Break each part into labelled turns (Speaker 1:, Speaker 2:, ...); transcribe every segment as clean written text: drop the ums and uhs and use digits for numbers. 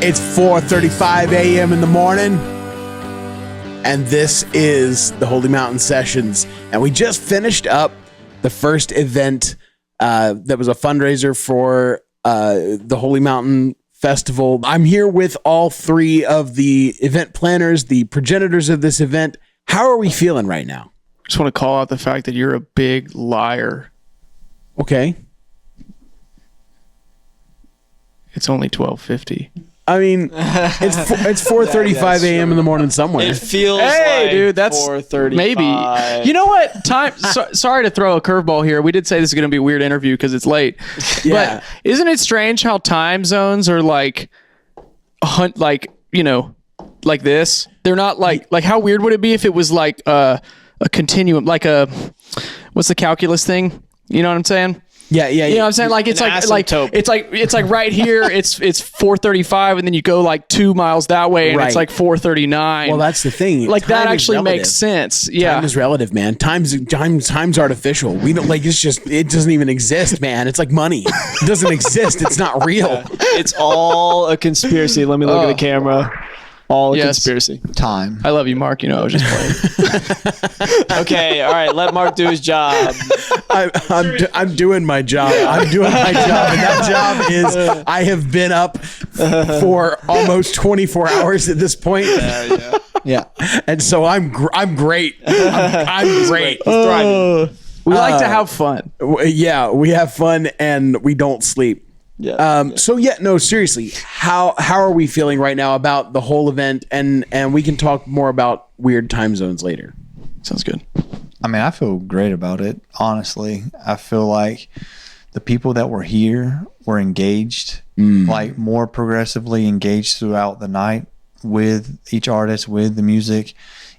Speaker 1: It's 4:35 a.m. in the morning, and this is the Holy Mountain Sessions. And we just finished up the first event that was a fundraiser for the Holy Mountain Festival. I'm here with all three of the event planners, the progenitors of this event. How are we feeling right now?
Speaker 2: Just want to call out the fact that you're a big liar.
Speaker 1: Okay.
Speaker 2: It's only 12:50.
Speaker 1: I mean, it's 4:35 a.m. in the morning somewhere.
Speaker 3: It feels
Speaker 2: Hey,
Speaker 3: like
Speaker 2: dude, that's
Speaker 3: 4:35.
Speaker 2: maybe. You know what? Sorry to throw a curveball here. We did say this is going to be a weird interview because it's late.
Speaker 1: Yeah.
Speaker 2: But isn't it strange how time zones are like this? They're not like how weird would it be if it was like a continuum, like what's the calculus thing? You know what I'm saying?
Speaker 1: Yeah.
Speaker 2: You know what I'm saying? Like it's like right here it's 4:35 and then you go like 2 miles that way and it's like 4:39.
Speaker 1: Well, that's the thing.
Speaker 2: Like
Speaker 1: Time
Speaker 2: that
Speaker 1: is
Speaker 2: actually
Speaker 1: relative.
Speaker 2: makes sense. Yeah.
Speaker 1: Time is relative, man. Time's artificial. We don't like. It doesn't even exist, man. It's like money. It doesn't exist. It's not real.
Speaker 3: It's all a conspiracy. Let me look at the camera. All a conspiracy.
Speaker 4: Time.
Speaker 2: I love you, Mark. You know, I was just playing.
Speaker 3: Okay, all right. Let Mark do his job.
Speaker 1: I'm doing my job. I'm doing my job, and that job is I have been up for almost 24 hours at this point.
Speaker 4: Yeah.
Speaker 1: And so I'm great. I'm great.
Speaker 2: We like to have fun.
Speaker 1: Yeah, we have fun and we don't sleep. So seriously, how are we feeling right now about the whole event? And we can talk more about weird time zones later.
Speaker 2: Sounds good.
Speaker 4: I mean, I feel great about it. Honestly, I feel like the people that were here were engaged, like more progressively engaged throughout the night with each artist, with the music.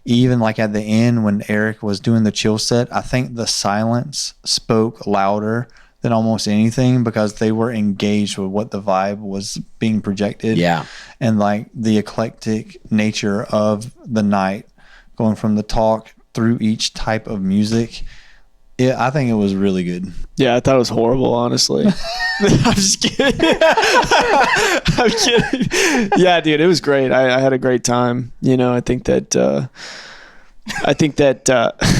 Speaker 4: Even like at the end when Eric was doing the chill set, I think the silence spoke louder than almost anything because they were engaged with what the vibe was being projected.
Speaker 1: Yeah.
Speaker 4: And like the eclectic nature of the night, going from the talk through each type of music. I think it was really good.
Speaker 3: Yeah, I thought it was horrible, honestly. I'm just kidding. I'm kidding. Yeah, dude, it was great. I had a great time. You know, I think that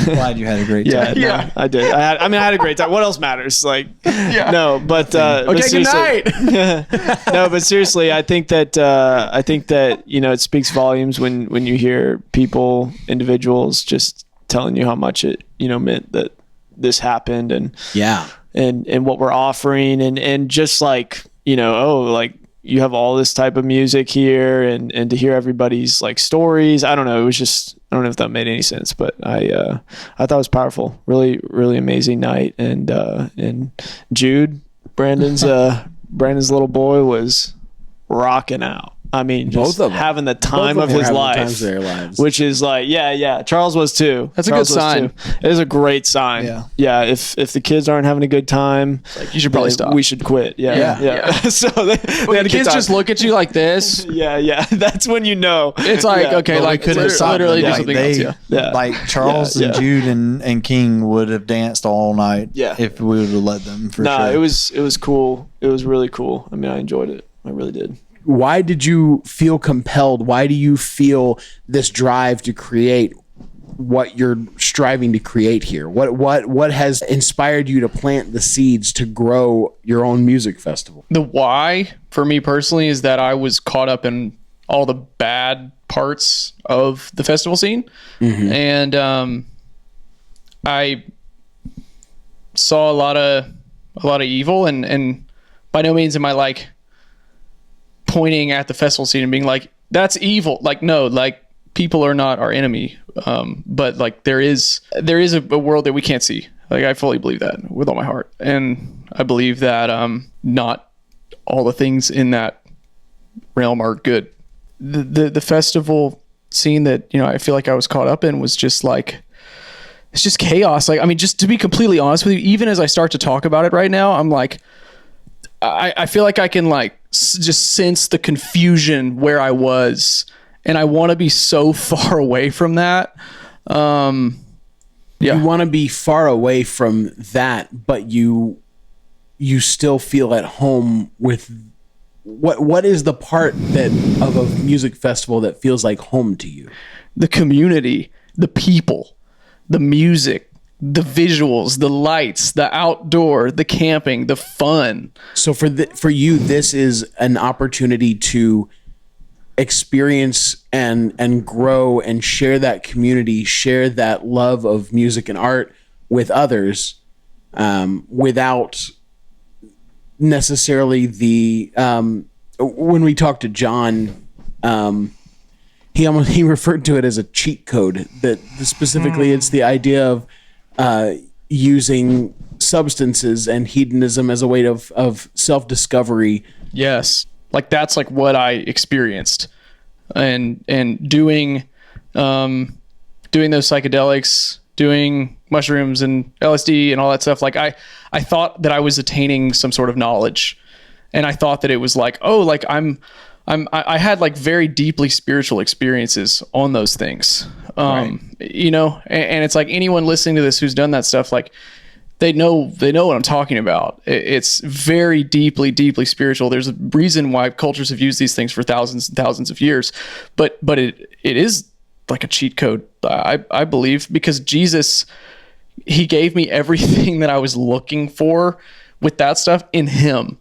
Speaker 4: Glad you had a great time.
Speaker 3: Yeah, I did. I had a great time. What else matters? Like, no, but
Speaker 2: Okay, good night.
Speaker 3: No, but seriously, I think that you know, it speaks volumes when you hear individuals just telling you how much it, you know, meant that this happened and what we're offering and just like, you know, like you have all this type of music here and to hear everybody's like stories. I don't know. It was just, I don't know if that made any sense, but I thought it was powerful. Really, really amazing night. And Jude, Brandon's little boy was rocking out. I mean, just having the time of his life, which is like, Charles was too.
Speaker 2: That's a good sign.
Speaker 3: It is a great sign. Yeah. If the kids aren't having a good time,
Speaker 2: like, you should probably stop.
Speaker 3: We should quit. Yeah. So
Speaker 2: when the kids just look at you like this.
Speaker 3: Yeah. That's when you know.
Speaker 2: It's like, okay, like could literally do something else. Yeah.
Speaker 4: Like Charles and Jude and King would have danced all night. Yeah. If we would have let them. For sure.
Speaker 3: It was cool. It was really cool. I mean, I enjoyed it. I really did.
Speaker 1: Why did you feel compelled? Why do you feel this drive to create what you're striving to create here? What has inspired you to plant the seeds to grow your own music festival?
Speaker 2: The why for me personally is that I was caught up in all the bad parts of the festival scene. Mm-hmm. And I saw a lot of evil and by no means am I like pointing at the festival scene and being like, that's evil. Like, no, like people are not our enemy. But like there is a world that we can't see. Like I fully believe that with all my heart. And I believe that not all the things in that realm are good. The festival scene that, you know, I feel like I was caught up in was just like, it's just chaos. Like, I mean, just to be completely honest with you, even as I start to talk about it right now, I'm like, I feel like I can like just sense the confusion where I was, and I want to be so far away from that. You
Speaker 1: want to be far away from that, but you still feel at home with what is the part that of a music festival that feels like home to you?
Speaker 2: The community, the people, the music, the visuals, the lights, the outdoor, the camping, the fun.
Speaker 1: So for you, this is an opportunity to experience and grow and share that community, share that love of music and art with others, without necessarily the when we talked to John, he referred to it as a cheat code, that specifically it's the idea of using substances and hedonism as a way of self-discovery.
Speaker 2: Yes. Like that's like what I experienced, and doing those psychedelics, doing mushrooms and LSD and all that stuff. Like I thought that I was attaining some sort of knowledge, and I thought that it was like, oh, like I had like very deeply spiritual experiences on those things. Right. You know, and it's like anyone listening to this who's done that stuff, like they know what I'm talking about. It's very deeply, deeply spiritual. There's a reason why cultures have used these things for thousands and thousands of years, but it is like a cheat code, I believe, because Jesus, he gave me everything that I was looking for with that stuff in him.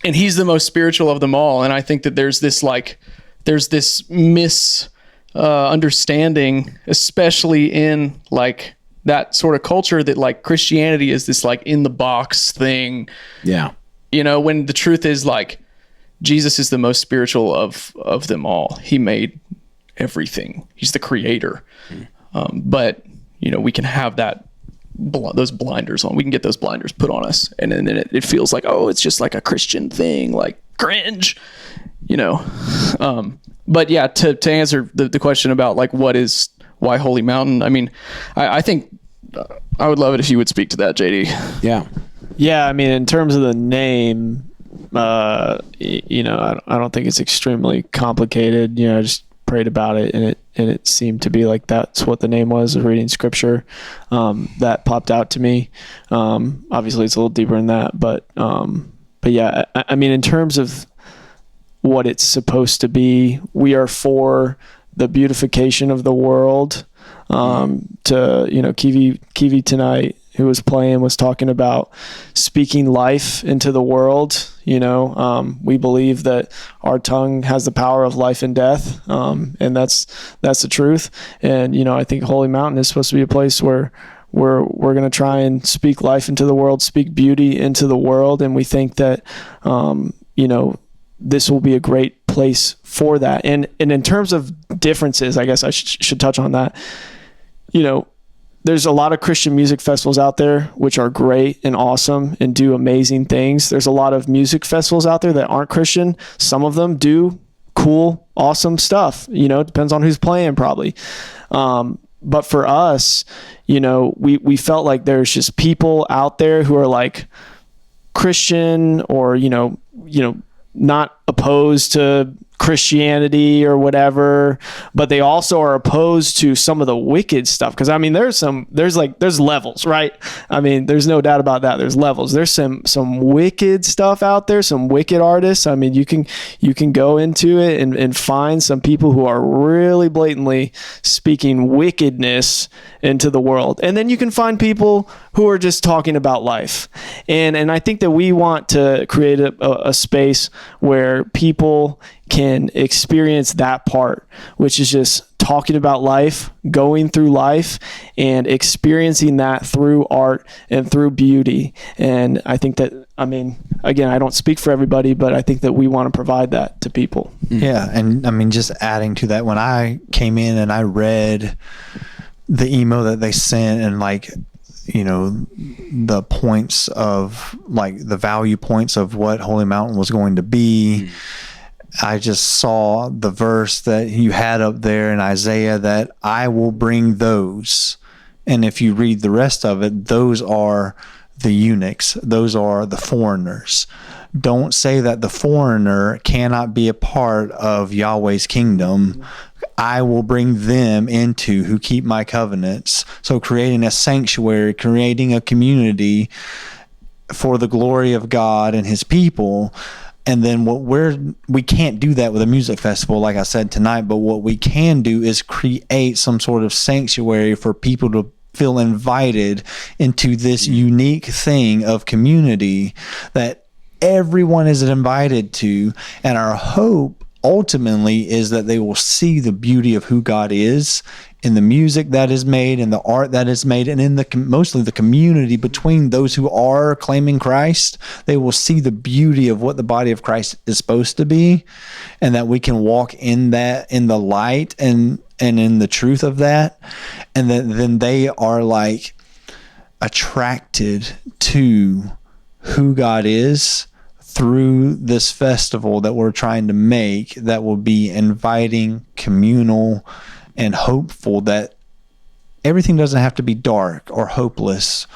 Speaker 2: And he's the most spiritual of them all. And I think that there's this understanding, especially in like that sort of culture, that like Christianity is this like in the box thing. Yeah. You know, when the truth is like Jesus is the most spiritual of them all. He made everything. He's the creator. But you know, we can have those blinders on. We can get those blinders put on us, and then it feels like, oh, it's just like a Christian thing, like cringe, you know. But yeah, to answer the question about like why Holy Mountain, I mean, I think I would love it if you would speak to that, JD.
Speaker 3: Yeah. I mean, in terms of the name, you know, I don't think it's extremely complicated. You know, I just prayed about it, and it seemed to be like that's what the name was. Reading scripture, that popped out to me. Obviously, it's a little deeper than that, but yeah, I mean, in terms of what it's supposed to be, we are for the beautification of the world. To, you know, Kiwi tonight, who was playing, was talking about speaking life into the world. You know, we believe that our tongue has the power of life and death, and that's the truth. And you know, I think Holy Mountain is supposed to be a place where we're going to try and speak life into the world, speak beauty into the world, and we think that you know, this will be a great place for that. And in terms of differences, I guess I should touch on that. You know, there's a lot of Christian music festivals out there which are great and awesome and do amazing things. There's a lot of music festivals out there that aren't Christian. Some of them do cool, awesome stuff. You know, it depends on who's playing probably. But for us, you know, we felt like there's just people out there who are like Christian or, you know, not opposed to Christianity or whatever, but they also are opposed to some of the wicked stuff. Cause I mean, there's levels, right? I mean, there's no doubt about that. There's levels. There's some wicked stuff out there, some wicked artists. I mean, you can go into it and find some people who are really blatantly speaking wickedness into the world. And then you can find people who are just talking about life. And I think that we want to create a space where people can experience that part, which is just talking about life, going through life, and experiencing that through art and through beauty. And I think that, I mean, again, I don't speak for everybody, but I think that we want to provide that to people.
Speaker 4: Yeah. And I mean, just adding to that, when I came in and I read the email that they sent and like, you know, the points of like the value points of what Holy Mountain was going to be, I just saw the verse that you had up there in Isaiah, that I will bring those. And if you read the rest of it, those are the eunuchs. Those are the foreigners. Don't say that the foreigner cannot be a part of Yahweh's kingdom. I will bring them into who keep my covenants. So creating a sanctuary, creating a community for the glory of God and his people. And then we can't do that with a music festival, like I said tonight, but what we can do is create some sort of sanctuary for people to feel invited into this unique thing of community that everyone is invited to. And our hope ultimately is that they will see the beauty of who God is in the music that is made, in the art that is made, and in mostly the community between those who are claiming Christ. They will see the beauty of what the body of Christ is supposed to be, and that we can walk in that, in the light and in the truth of that. And then they are like attracted to who God is through this festival that we're trying to make, that will be inviting, communal, and hopeful, that everything doesn't have to be dark or hopeless.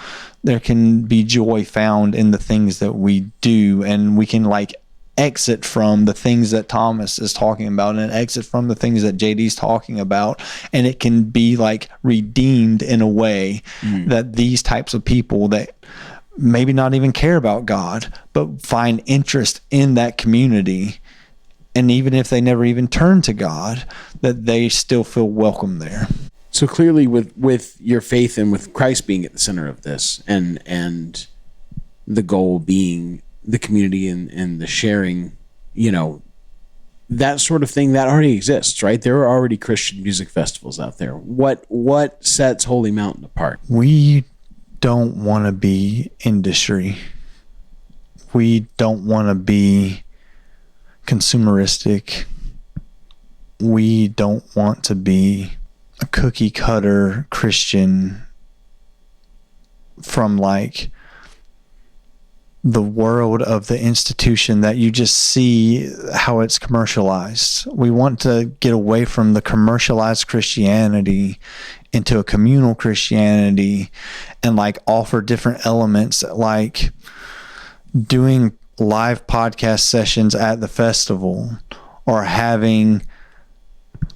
Speaker 4: There can be joy found in the things that we do, and we can like exit from the things that Thomas is talking about and exit from the things that JD's talking about, and it can be like redeemed in a way that these types of people that maybe not even care about God but find interest in that community, and even if they never even turn to God, that they still feel welcome there.
Speaker 1: So clearly with your faith and with Christ being at the center of this, and the goal being the community and the sharing, that sort of thing, that already exists, right? There are already Christian music festivals out there. What sets Holy Mountain apart?
Speaker 4: We don't want to be industry. We don't want to be consumeristic. We don't want to be a cookie cutter Christian from like the world of the institution that you just see how it's commercialized. We want to get away from the commercialized Christianity into a communal Christianity, and like offer different elements, like doing live podcast sessions at the festival, or having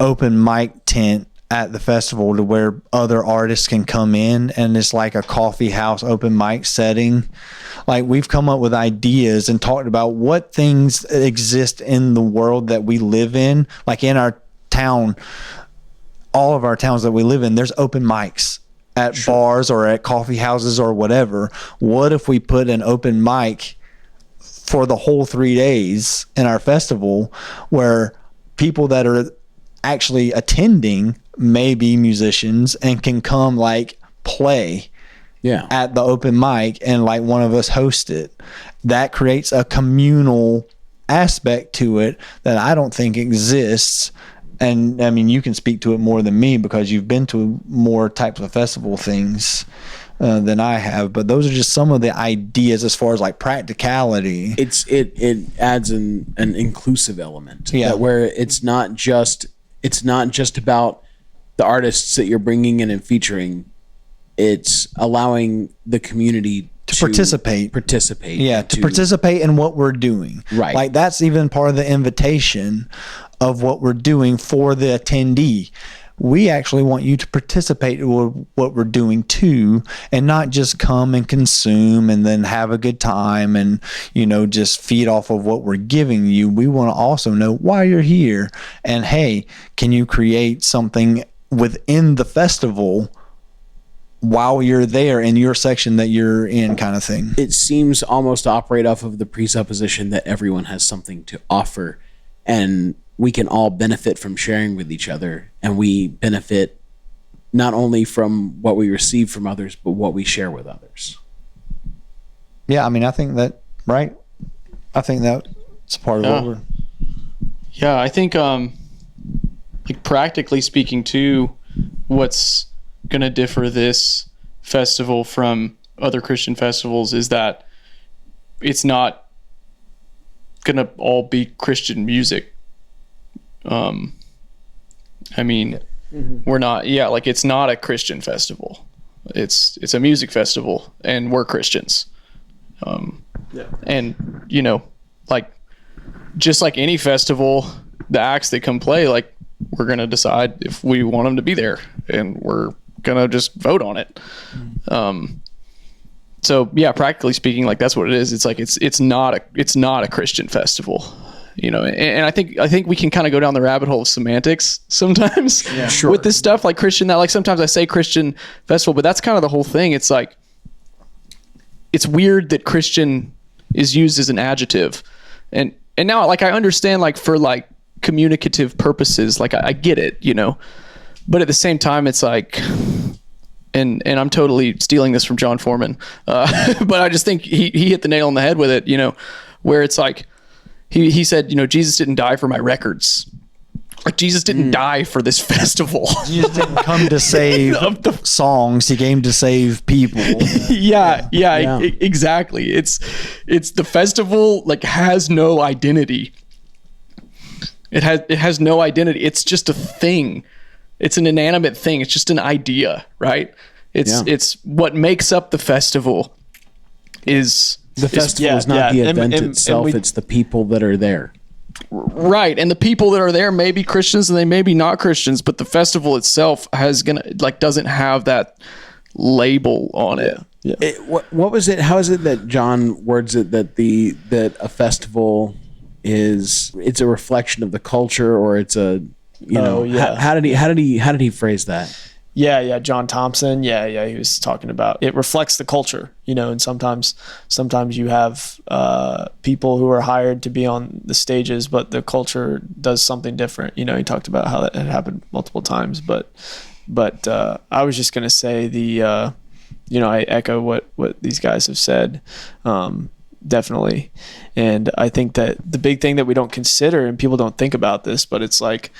Speaker 4: open mic tent at the festival to where other artists can come in, and it's like a coffee house open mic setting. Like, we've come up with ideas and talked about what things exist in the world that we live in. Like in our town, all of our towns that we live in, there's open mics at bars or at coffee houses or whatever. What if we put an open mic for the whole 3 days in our festival, where people that are actually attending may be musicians and can come like play at the open mic, and like one of us host it? That creates a communal aspect to it that I don't think exists. And I mean, you can speak to it more than me because you've been to more types of festival things than I have, but those are just some of the ideas as far as like practicality.
Speaker 1: It adds an inclusive element, where it's not just about the artists that you're bringing in and featuring. It's allowing the community to participate. To participate in what we're doing. Right. Like, that's even part of the invitation of what we're doing for the attendee. We actually want you to participate in what we're doing too, and not just come and consume and then have a good time and, just feed off of what we're giving you. We want to also know why you're here, and hey, can you create something within the festival while you're there in your section that you're in, kind of thing. It seems almost to operate off of the presupposition that everyone has something to offer, and we can all benefit from sharing with each other, and we benefit not only from what we receive from others, but what we share with others.
Speaker 4: Yeah, I mean, I think that, right? I think that's part of what we're...
Speaker 2: Yeah, I think, like, practically speaking too, what's going to differ this festival from other Christian festivals is that it's not going to all be Christian music. I mean, we're not, like, it's not a Christian festival. It's a music festival, and we're Christians. And, like, just like any festival, the acts that come play, like, we're going to decide if we want them to be there, and we're going to just vote on it. So yeah, practically speaking, like that's what it is. It's like it's not a Christian festival, and I think we can kind of go down the rabbit hole of semantics sometimes with this stuff, like Christian. That like sometimes I say Christian festival, but that's kind of the whole thing. It's like it's weird that Christian is used as an adjective, and now like I understand like for like communicative purposes, like I get it, but at the same time it's like. And I'm totally stealing this from John Foreman, but I just think he hit the nail on the head with it, where it's like he said, Jesus didn't die for my records. Like Jesus didn't die for this festival.
Speaker 4: Jesus didn't come to save songs. He came to save people.
Speaker 2: Yeah, exactly. It's the festival like has no identity. It has no identity. It's just a thing. It's an inanimate thing. It's just an idea, right? It's what makes up the festival is
Speaker 1: the festival is not the event itself. It's the people that are there.
Speaker 2: Right. And the people that are there may be Christians and they may be not Christians, but the festival itself doesn't have that label on it. Yeah.
Speaker 1: What was it? How is it that John words it that a festival it's a reflection of the culture, or it's a how did he phrase that?
Speaker 3: Yeah, John Thompson. Yeah, he was talking about it reflects the culture, and sometimes you have people who are hired to be on the stages, but the culture does something different. He talked about how that had happened multiple times, but I was just going to say I echo what these guys have said. Definitely. And I think that the big thing that we don't consider, and people don't think about this, but it's like,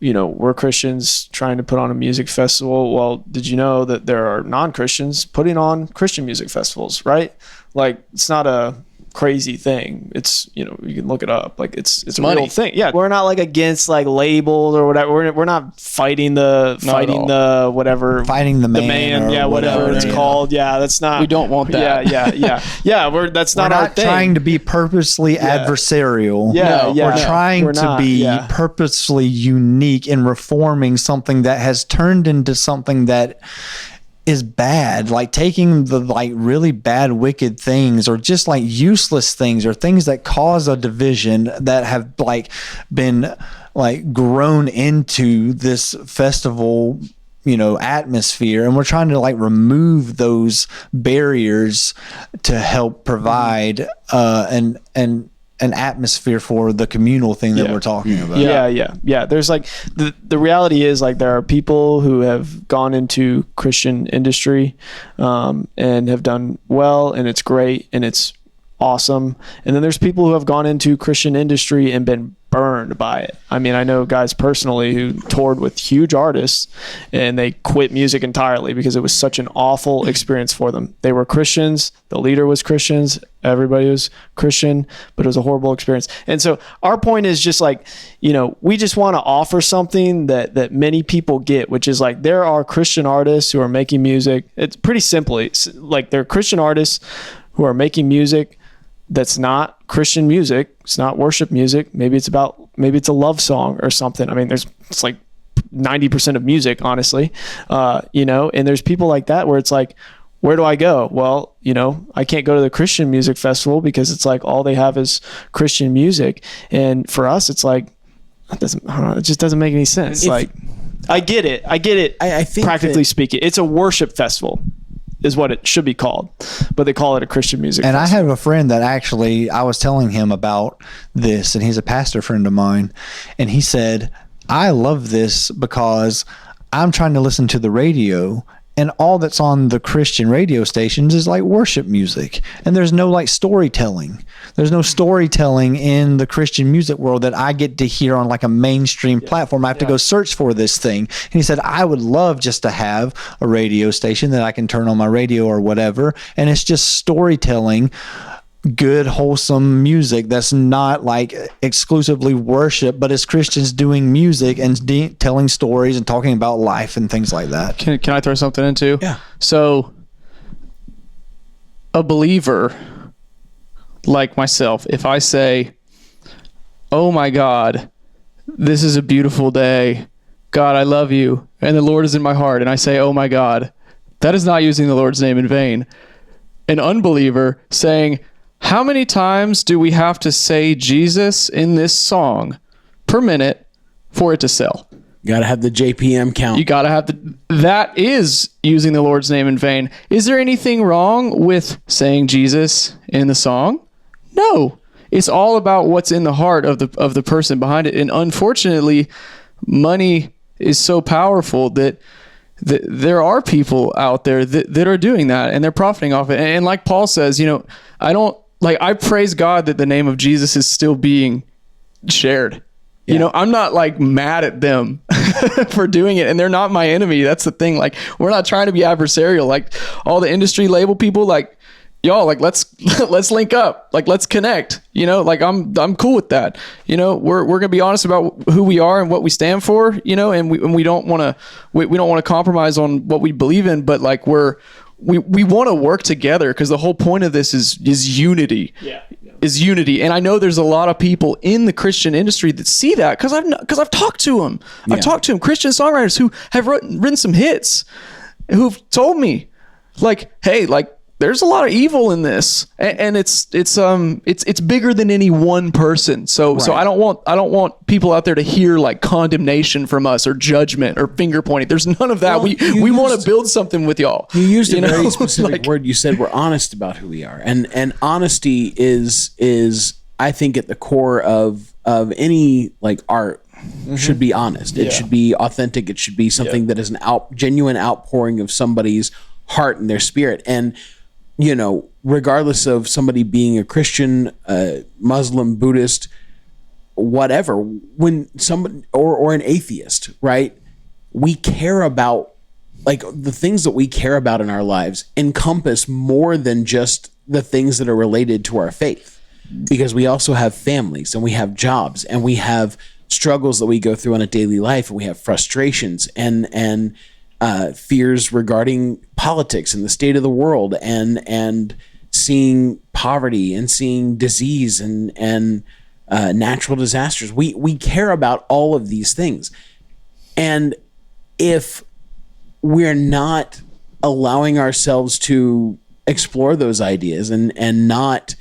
Speaker 3: we're Christians trying to put on a music festival. Well, did you know that there are non-Christians putting on Christian music festivals, right? Like, it's not a crazy thing. It's, you can look it up. Like, it's a real thing. Yeah. We're not like against like labels or whatever. We're not fighting the whatever.
Speaker 4: Fighting the man.
Speaker 3: Yeah, whatever it's called. Yeah, that's not.
Speaker 2: We don't want that.
Speaker 3: Yeah. That's not our thing.
Speaker 4: Trying to be purposely adversarial. We're trying to be purposely unique in reforming something that has turned into something that is bad, like taking the like really bad, wicked things, or just like useless things, or things that cause a division that have like been like grown into this festival, atmosphere, and we're trying to like remove those barriers to help provide an atmosphere for the communal thing that we're talking about.
Speaker 3: Yeah. There's like the reality is like there are people who have gone into Christian industry and have done well, and it's great and it's awesome. And then there's people who have gone into Christian industry and been burned by it. I mean, I know guys personally who toured with huge artists and they quit music entirely because it was such an awful experience for them. They were Christians, the leader was Christians, everybody was Christian, but it was a horrible experience. And so our point is just like, we just want to offer something that many people get, which is like there are Christian artists who are making music. It's pretty simply like they're Christian artists who are making music that's not Christian music. It's not worship music. Maybe it's a love song or something. I mean, it's like 90% of music, honestly, and there's people like that where it's like, where do I go? Well, I can't go to the Christian music festival because it's like all they have is Christian music. And for us, it's like, it just doesn't make any sense. I get it. I think practically speaking, it's a worship festival is what it should be called, but they call it a Christian music festival.
Speaker 4: I have a friend that actually, I was telling him about this, and he's a pastor friend of mine, and he said, I love this because I'm trying to listen to the radio, and all that's on the Christian radio stations is like worship music. And there's no like storytelling. There's no storytelling in the Christian music world that I get to hear on like a mainstream platform. I have to go search for this thing. And he said, I would love just to have a radio station that I can turn on my radio or whatever. And it's just storytelling, good, wholesome music that's not like exclusively worship, but it's Christians doing music and telling stories and talking about life and things like that.
Speaker 2: Can I throw something in too?
Speaker 1: Yeah.
Speaker 2: So a believer like myself, if I say, oh my God, this is a beautiful day, God, I love you, and the Lord is in my heart, and I say, oh my God, that is not using the Lord's name in vain. an unbeliever saying, how many times do we have to say Jesus in this song per minute for it to sell?
Speaker 1: You got to have the JPM count.
Speaker 2: You got to have that is using the Lord's name in vain. Is there anything wrong with saying Jesus in the song? No. It's all about what's in the heart of the person behind it. And unfortunately, money is so powerful that there are people out there that are doing that and they're profiting off it. And like Paul says, I praise God that the name of Jesus is still being shared. Yeah. I'm not like mad at them for doing it, and they're not my enemy. That's the thing. Like, we're not trying to be adversarial. Like, all the industry label people, like, y'all, like, let's link up. Like, let's connect. Like, I'm cool with that. We're gonna be honest about who we are and what we stand for. And we don't want to compromise on what we believe in. But like, we want to work together, because the whole point of this is unity. Yeah. Is unity. And I know there's a lot of people in the Christian industry that see that, because I've talked to them. I've talked to them, Christian songwriters who have written some hits, who've told me, like, hey, like, there's a lot of evil in this, and it's bigger than any one person. So I don't want people out there to hear like condemnation from us or judgment or finger pointing. There's none of that. We want to build something with y'all.
Speaker 1: You used a very specific word. You said we're honest about who we are, and honesty is I think at the core of any like art. Should be honest. It should be authentic. It should be something that is genuine outpouring of somebody's heart and their spirit. And regardless of somebody being a Christian, Muslim, Buddhist, whatever, when somebody or an atheist, right? We care about, like, the things that we care about in our lives encompass more than just the things that are related to our faith, because we also have families and we have jobs and we have struggles that we go through in a daily life, and we have frustrations and fears regarding politics and the state of the world, and seeing poverty and seeing disease and natural disasters. We care about all of these things. And if we're not allowing ourselves to explore those ideas and not,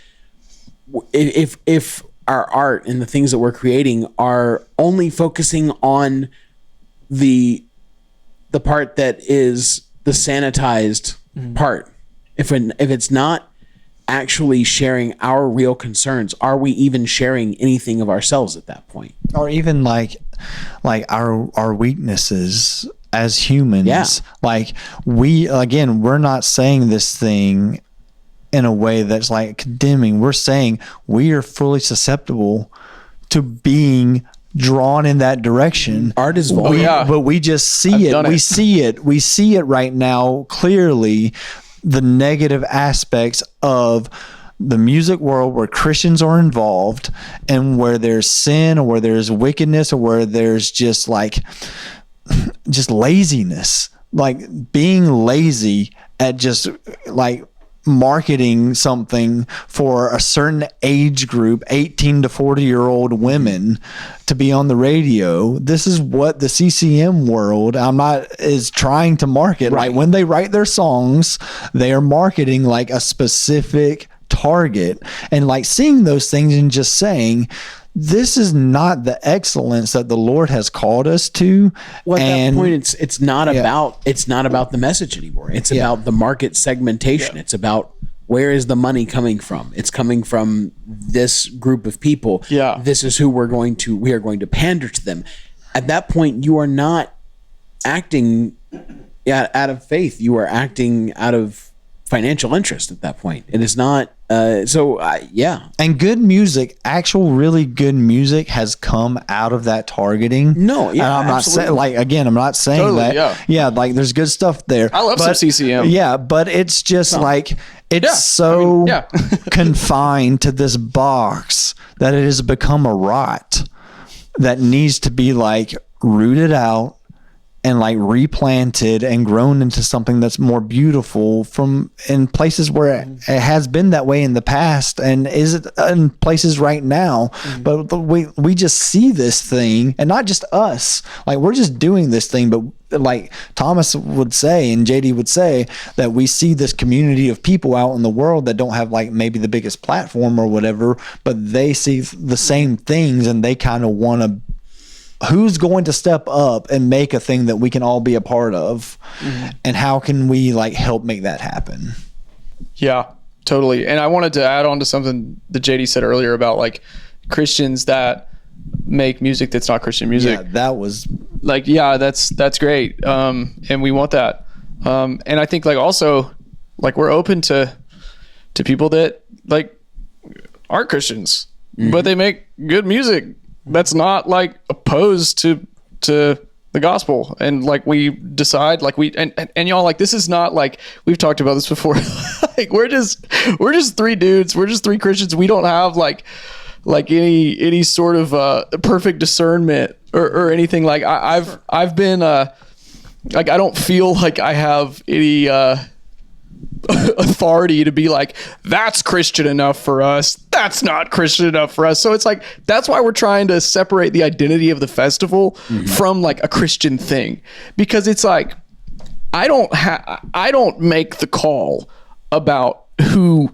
Speaker 1: if our art and the things that we're creating are only focusing on the part that is the sanitized part, if it's not actually sharing our real concerns, are we even sharing anything of ourselves at that point?
Speaker 4: Or even like our weaknesses as humans. Yeah. Like, we're not saying this thing in a way that's like condemning. We're saying we are fully susceptible to being drawn in that direction.
Speaker 1: Art is vulnerable.
Speaker 4: But we just see it. We see it right now clearly, the negative aspects of the music world where Christians are involved, and where there's sin, or where there's wickedness, or where there's just laziness, like being lazy at just like marketing something for a certain age group, 18 to 40-year-old women, to be on the radio. This is what the CCM world is trying to market. Right. Like, when they write their songs, they are marketing like a specific target, and like seeing those things and just saying, this is not the excellence that the Lord has called us to.
Speaker 1: Well, at that point, it's not about the message anymore. It's about the market segmentation. It's about, where is the money coming from? It's coming from this group of people. Yeah. This is who we are going to pander to them. At that point, you are not acting out of faith. You are acting out of financial interest at that point. It is not. And good music, actual really good music, has come out of that targeting.
Speaker 4: No, yeah, and I'm not saying, like, again, I'm not saying totally, that. Yeah, like, there's good stuff there.
Speaker 2: I love some CCM.
Speaker 4: Yeah, but it's just confined to this box that it has become a rot that needs to be like rooted out and like replanted and grown into something that's more beautiful in places where it has been that way in the past, and is it in places right now. But we just see this thing, and not just us, like, we're just doing this thing, but like Thomas would say and JD would say, that we see this community of people out in the world that don't have like maybe the biggest platform or whatever, but they see the same things and they kind of want to, who's going to step up and make a thing that we can all be a part of, and how can we like help make that happen?
Speaker 2: Yeah, totally. And I wanted to add on to something that JD said earlier about like Christians that make music that's not Christian music.
Speaker 4: Yeah, that was
Speaker 2: like, yeah, that's great. And we want that. And I think like also like we're open to people that like aren't Christians, but they make good music that's not like opposed to the gospel. And like we decide like and y'all, like this is not like, we've talked about this before. Like we're just three dudes, we're just three Christians. We don't have like any sort of perfect discernment or anything. Like I've been like I don't feel like I have any authority to be like, that's Christian enough for us, that's not Christian enough for us. So it's like, that's why we're trying to separate the identity of the festival from like a Christian thing, because it's like I don't make the call about who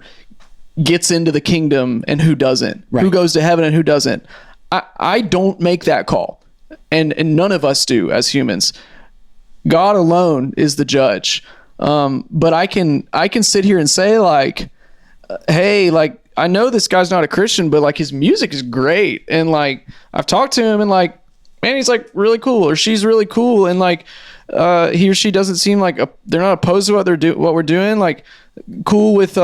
Speaker 2: gets into the kingdom and who doesn't, who goes to heaven and who doesn't. I don't make that call, and none of us do as humans. God alone is the judge. But I can sit here and say like, hey, like I know this guy's not a Christian, but like his music is great, and like I've talked to him and like, man, he's like really cool, or she's really cool, and like he or she doesn't seem like they're not opposed to what we're doing, like cool with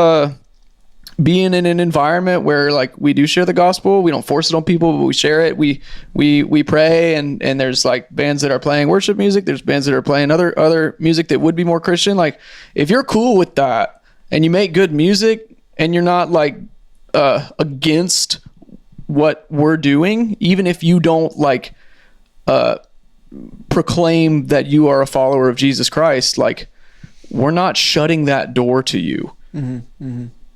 Speaker 2: being in an environment where like we do share the gospel. We don't force it on people, but we share it. We pray, and there's like bands that are playing worship music. There's bands that are playing other music that would be more Christian. Like if you're cool with that and you make good music and you're not like against what we're doing, even if you don't like proclaim that you are a follower of Jesus Christ, like we're not shutting that door to you.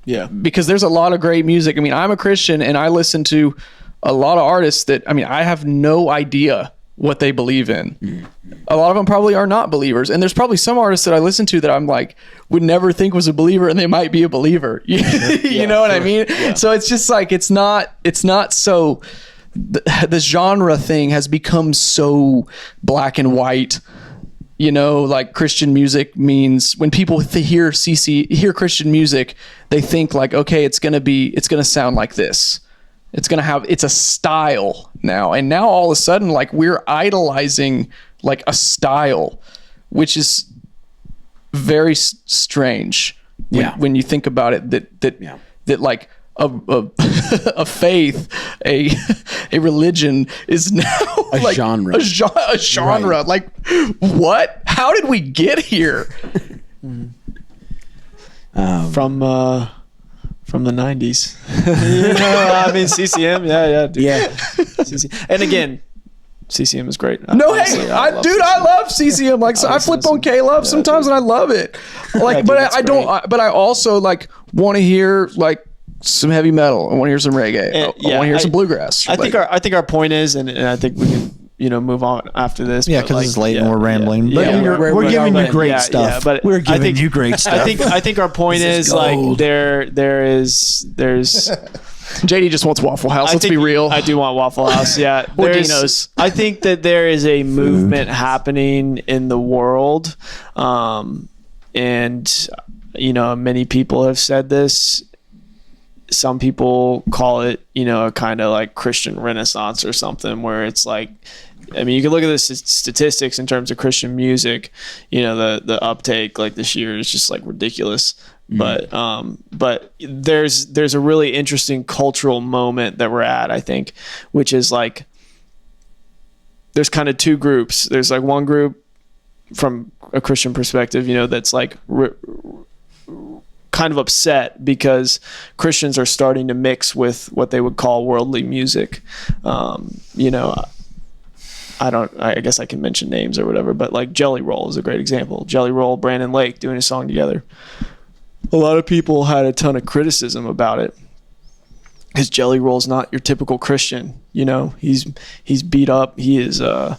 Speaker 2: Yeah, because there's a lot of great music. I mean, I'm a Christian and I listen to a lot of artists that, I mean, I have no idea what they believe in. A lot of them probably are not believers. And there's probably some artists that I listen to that I'm like, would never think was a believer, and they might be a believer. You know what I mean? Yeah. So it's just like, it's not so, the genre thing has become so black and white. You know, like Christian music means, when people hear Christian music, they think like, okay, it's going to sound like this. It's a style now. And now all of a sudden, like we're idolizing like a style, which is very strange when you think about it, that like a faith, a religion is now
Speaker 1: a
Speaker 2: like
Speaker 1: genre.
Speaker 2: A genre. Right. Like what? How did we get here?
Speaker 3: From the 90s. I mean CCM. Yeah, dude.
Speaker 1: Yeah.
Speaker 3: CCM. And again, CCM is great.
Speaker 2: No,
Speaker 3: honestly,
Speaker 2: hey, I love CCM. Like, so I flip on K-Love sometimes, and I love it. Like,
Speaker 3: Yeah,
Speaker 2: but
Speaker 3: dude,
Speaker 2: I don't. But I also like want to hear like some heavy metal. I want to hear some reggae. I want to hear some bluegrass.
Speaker 3: I think our point is, and I think we can move on after this.
Speaker 4: Yeah, because it's late and we're rambling. But we're giving you great stuff.
Speaker 3: Yeah, but
Speaker 4: we're giving you great stuff.
Speaker 3: I think our point is like there's
Speaker 2: JD just wants Waffle House. Let's be real.
Speaker 3: I do want Waffle House. Yeah,
Speaker 2: or Dino's.
Speaker 3: I think that there is a movement happening in the world, and many people have said this. Some people call it, a kind of like Christian Renaissance or something, where it's like, I mean, you can look at the statistics in terms of Christian music. The uptake like this year is just like ridiculous. But there's a really interesting cultural moment that we're at, I think, which is like there's kind of two groups. There's like one group from a Christian perspective, that's like kind of upset because Christians are starting to mix with what they would call worldly music. I guess I can mention names or whatever, but like Jelly Roll is a great example. Jelly Roll, Brandon Lake doing a song together. A lot of people had a ton of criticism about it. because Jelly Roll's not your typical Christian. You know, he's beat up. He is and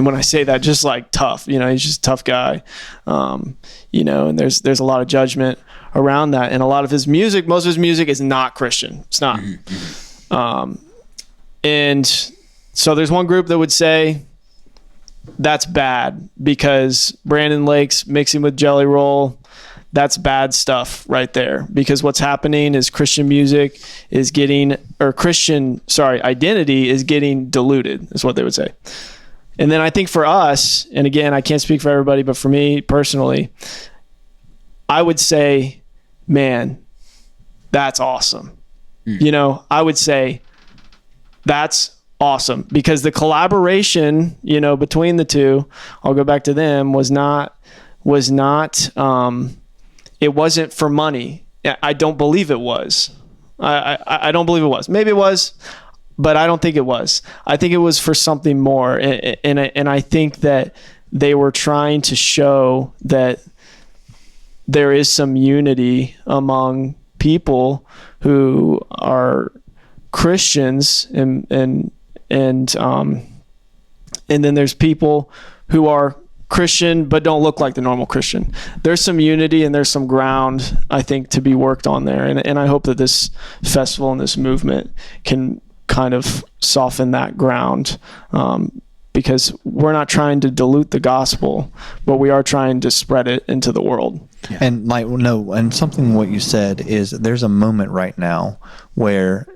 Speaker 3: when I say that, just like tough, you know, he's just a tough guy. You know, and there's a lot of judgment around that, and a lot of his music, most of his music is not Christian. It's not. And so there's one group that would say that's bad because Brandon Lake's mixing with Jelly Roll. That's bad stuff right there, because what's happening is Christian music is getting, or identity is getting diluted, is what they would say. And then I think for us, and again, I can't speak for everybody, but for me personally, I would say, man, that's awesome. You know, I would say that's awesome, because the collaboration, you know, between the two, I'll go back to them, was not, it wasn't for money. I don't believe it was. I don't believe it was. Maybe it was, but I don't think it was. I think it was for something more. And I think that they were trying to show that there is some unity among people who are Christians, and then there's people who are Christian but don't look like the normal Christian. There's some unity and there's some ground, I think, to be worked on there, and I hope that this festival and this movement can kind of soften that ground, because we're not trying to dilute the gospel, but we are trying to spread it into the world.
Speaker 4: Yeah. And and something what you said is there's a moment right now where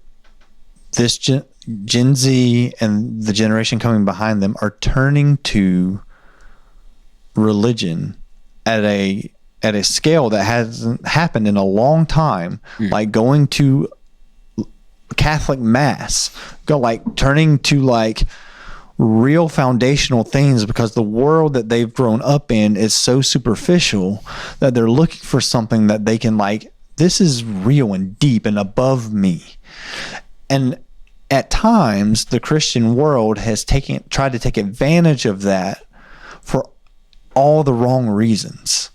Speaker 4: this Gen Z and the generation coming behind them are turning to religion at a scale that hasn't happened in a long time, like going to Catholic mass, turning to like real foundational things, because the world that they've grown up in is so superficial that they're looking for something that they can this is real and deep and above me. And at times the Christian world has tried to take advantage of that for all the wrong reasons,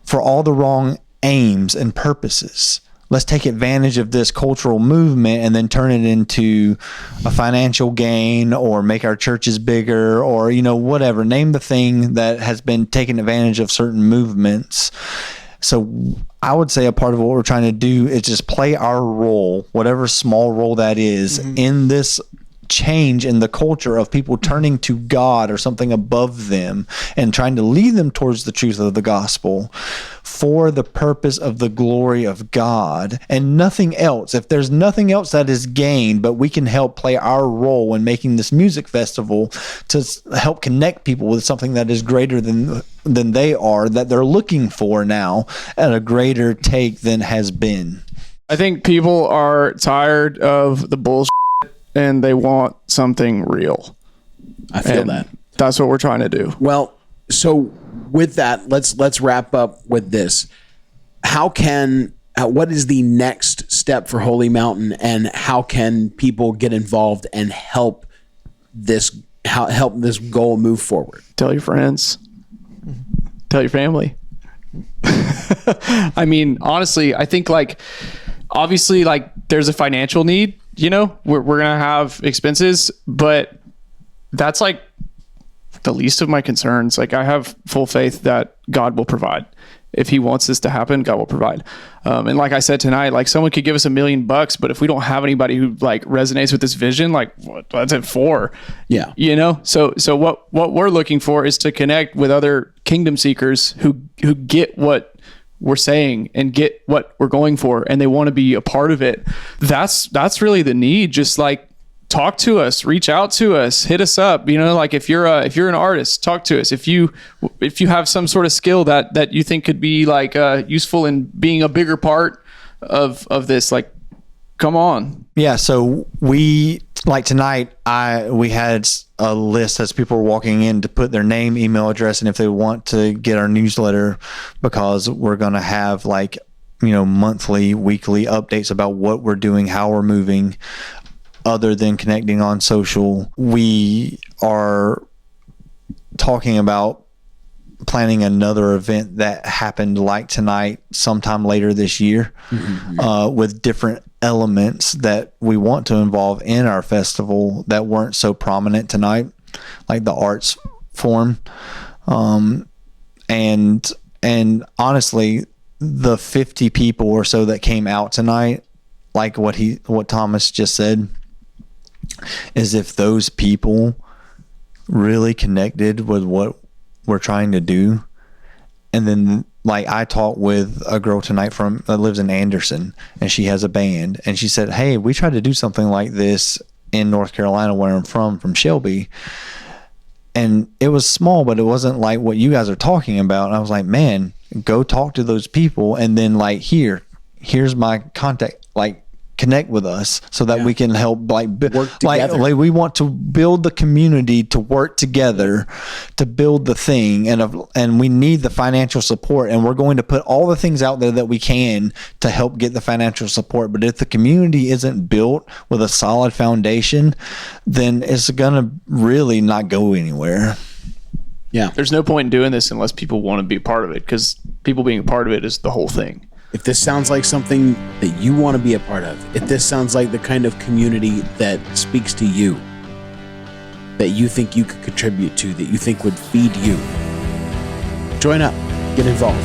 Speaker 4: for all the wrong aims and purposes. Let's take advantage of this cultural movement and then turn it into a financial gain, or make our churches bigger, or, you know, whatever. Name the thing that has been taking advantage of certain movements. So I would say a part of what we're trying to do is just play our role, whatever small role that is, in this change in the culture of people turning to God or something above them and trying to lead them towards the truth of the gospel for the purpose of the glory of God and nothing else. If there's nothing else that is gained, but we can help play our role in making this music festival to help connect people with something that is greater than they are, that they're looking for now at a greater take than has been.
Speaker 2: I think people are tired of the bullshit and they want something real.
Speaker 1: I feel that.
Speaker 2: That's what we're trying to do.
Speaker 1: Well, so with that, let's wrap up with this. What is the next step for Holy Mountain, and how can people get involved and help this goal move forward?
Speaker 2: Tell your friends. Tell your family. I mean, honestly, I think obviously there's a financial need, you know, we're going to have expenses, but that's the least of my concerns. I have full faith that God will provide. If he wants this to happen, God will provide. And like I said tonight, someone could give us $1 million, but if we don't have anybody who resonates with this vision, what's it for?
Speaker 1: Yeah.
Speaker 2: You know? So what we're looking for is to connect with other kingdom seekers who get what we're saying and get what we're going for, and they want to be a part of it. That's really the need. Just talk to us, reach out to us, hit us up. You know, if you're an artist, talk to us. If you have some sort of skill that you think could be useful in being a bigger part of this, come on.
Speaker 4: Yeah. So we tonight, we had a list as people were walking in to put their name, email address, and if they want to get our newsletter, because we're going to have monthly, weekly updates about what we're doing, how we're moving, other than connecting on social. We are talking about planning another event that happened like tonight sometime later this year, with different elements that we want to involve in our festival that weren't so prominent tonight, like the arts form. And honestly, the 50 people or so that came out tonight, like what Thomas just said, is if those people really connected with what we're trying to do. And then, like, I talked with a girl tonight that lives in Anderson, and she has a band, and she said, hey, we tried to do something like this in North Carolina, where I'm from Shelby, and it was small, but it wasn't like what you guys are talking about. And I was like, man, go talk to those people, and then, like, here's my contact, like, connect with us so that we can help, like,
Speaker 1: work together.
Speaker 4: Like we want to build the community to work together to build the thing, and we need the financial support, and we're going to put all the things out there that we can to help get the financial support. But if the community isn't built with a solid foundation, then it's gonna really not go anywhere.
Speaker 1: Yeah.
Speaker 2: There's no point in doing this unless people want to be a part of it, because people being a part of it is the whole thing.
Speaker 1: If this sounds like something that you want to be a part of, if this sounds like the kind of community that speaks to you, that you think you could contribute to, that you think would feed you, join up, get involved.